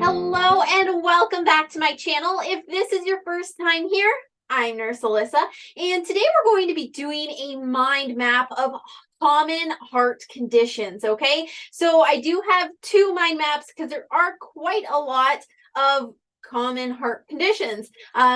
Hello and welcome back to my channel. If this is your first time here, I'm Nurse Alyssa, and today we're going to be doing a mind map of common heart conditions, okay? So I do have two mind maps because there are quite a lot of common heart conditions.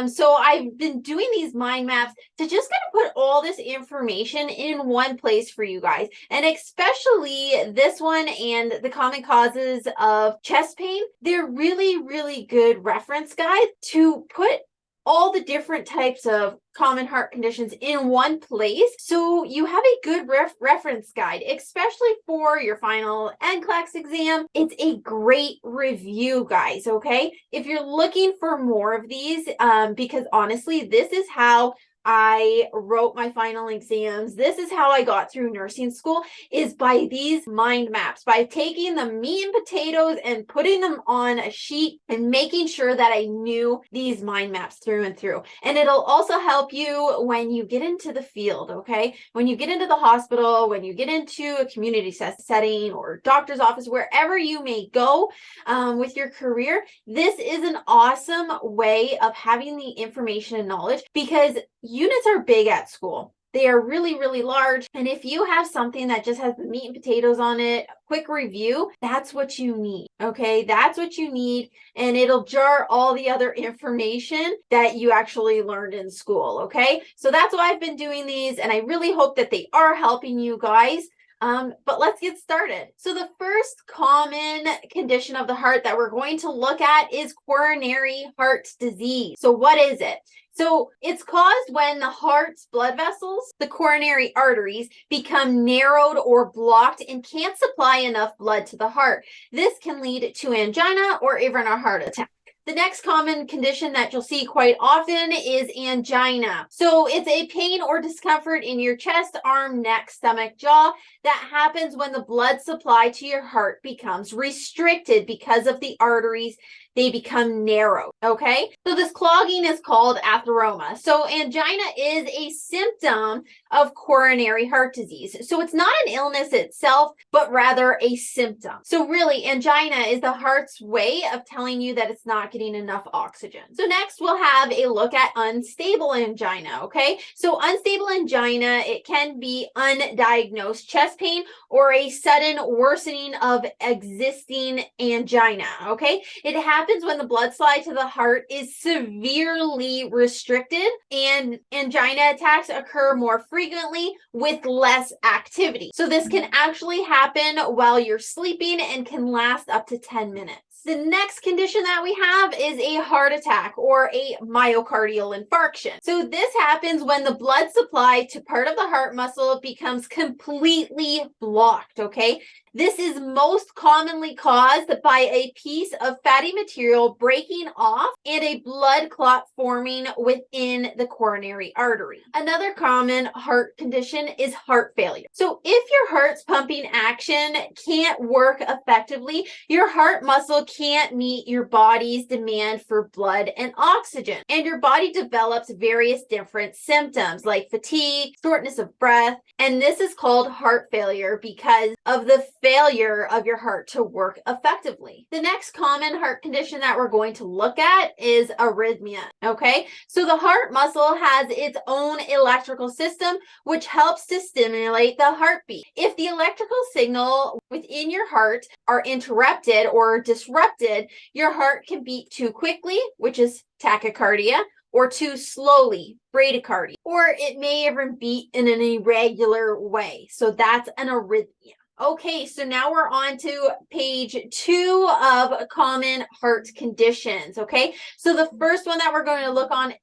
So I've been doing these mind maps to just kind of put all this information in one place for you guys, and especially this one and the common causes of chest pain. They're really good reference guide to put all the different types of common heart conditions in one place, so you have a good reference guide, especially for your final NCLEX exam. It's a great review, guys, okay? If you're looking for more of these, because honestly, this is how I wrote my final exams. This is how I got through nursing school, is by these mind maps, by taking the meat and potatoes and putting them on a sheet and making sure that I knew these mind maps through and through. And it'll also help you when you get into the field, okay? When you get into the hospital, when you get into a community setting or doctor's office, wherever you may go with your career, this is an awesome way of having the information and knowledge, because units are big at school. They are really large. And if you have something that just has the meat and potatoes on it, a quick review, that's what you need, okay? That's what you need. And it'll jar all the other information that you actually learned in school, okay? So that's why I've been doing these, and I really hope that they are helping you guys. But let's get started. So the first common condition of the heart that we're going to look at is coronary heart disease. So what is it? So it's caused when the heart's blood vessels, the coronary arteries, become narrowed or blocked and can't supply enough blood to the heart. This can lead to angina or even a heart attack. The next common condition that you'll see quite often is angina. So it's a pain or discomfort in your chest, arm, neck, stomach, jaw that happens when the blood supply to your heart becomes restricted because of the arteries. They become narrow, okay? So this clogging is called atheroma. So angina is a symptom of coronary heart disease. So it's not an illness itself, but rather a symptom. So really, angina is the heart's way of telling you that it's not getting enough oxygen. So next we'll have a look at unstable angina, okay? So unstable angina, it can be undiagnosed chest pain or a sudden worsening of existing angina, okay? It happens when the blood supply to the heart is severely restricted, and angina attacks occur more frequently with less activity. So this can actually happen while you're sleeping and can last up to 10 minutes. The next condition that we have is a heart attack or a myocardial infarction. So this happens when the blood supply to part of the heart muscle becomes completely blocked, okay? This is most commonly caused by a piece of fatty material breaking off and a blood clot forming within the coronary artery. Another common heart condition is heart failure. So if your heart's pumping action can't work effectively, your heart muscle can't meet your body's demand for blood and oxygen, and your body develops various different symptoms like fatigue, shortness of breath, and this is called heart failure because of the failure of your heart to work effectively. The next common heart condition that we're going to look at is arrhythmia, okay? So the heart muscle has its own electrical system which helps to stimulate the heartbeat. If the electrical signal within your heart are interrupted or disrupted, your heart can beat too quickly, which is tachycardia, or too slowly, bradycardia, or it may even beat in an irregular way. So that's an arrhythmia. Okay, so now we're on to page 2 of common heart conditions, okay? So the first one that we're going to look on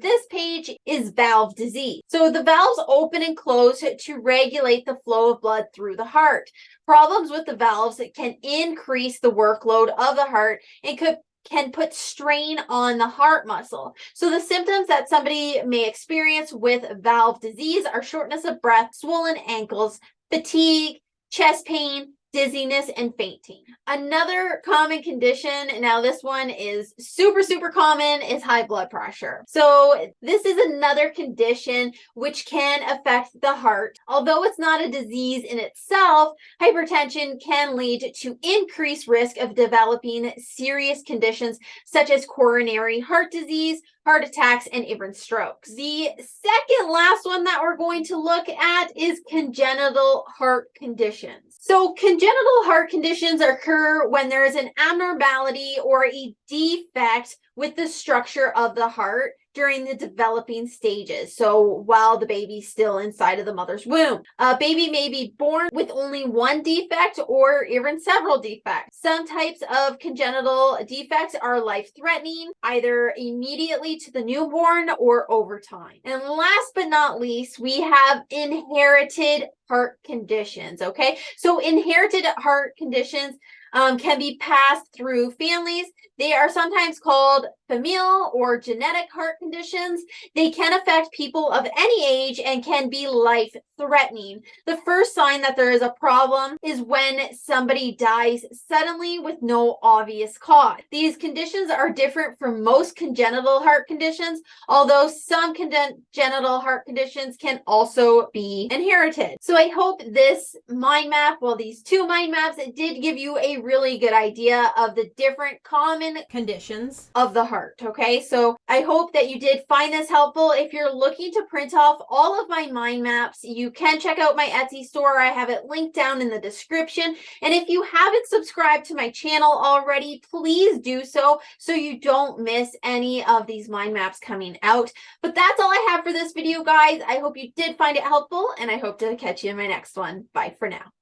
this page is valve disease. So the valves open and close to regulate the flow of blood through the heart. Problems with the valves can increase the workload of the heart and can put strain on the heart muscle. So the symptoms that somebody may experience with valve disease are shortness of breath, swollen ankles, fatigue, chest pain, dizziness, and fainting. Another common condition, now this one is super, super common, is high blood pressure. So this is another condition which can affect the heart. Although it's not a disease in itself, hypertension can lead to increased risk of developing serious conditions such as coronary heart disease, heart attacks, and even strokes. The second last one that we're going to look at is congenital heart conditions. So congenital heart conditions occur when there is an abnormality or a defect with the structure of the heart during the developing stages. So while the baby's still inside of the mother's womb, a baby may be born with only one defect or even several defects. Some types of congenital defects are life-threatening, either immediately to the newborn or over time. And last but not least, we have inherited heart conditions. Okay, so inherited heart conditions can be passed through families. They are sometimes called familial or genetic heart conditions. They can affect people of any age and can be life-threatening. The first sign that there is a problem is when somebody dies suddenly with no obvious cause. These conditions are different from most congenital heart conditions, although some congenital heart conditions can also be inherited. So I hope this mind map, well, these two mind maps, it did give you a really good idea of the different common conditions of the heart. Okay, so I hope that you did find this helpful. If you're looking to print off all of my mind maps, you can check out my Etsy store. I have it linked down in the description. And if you haven't subscribed to my channel already, please do so you don't miss any of these mind maps coming out. But that's all I have for this video, guys. I hope you did find it helpful, and I hope to catch you in my next one. Bye for now.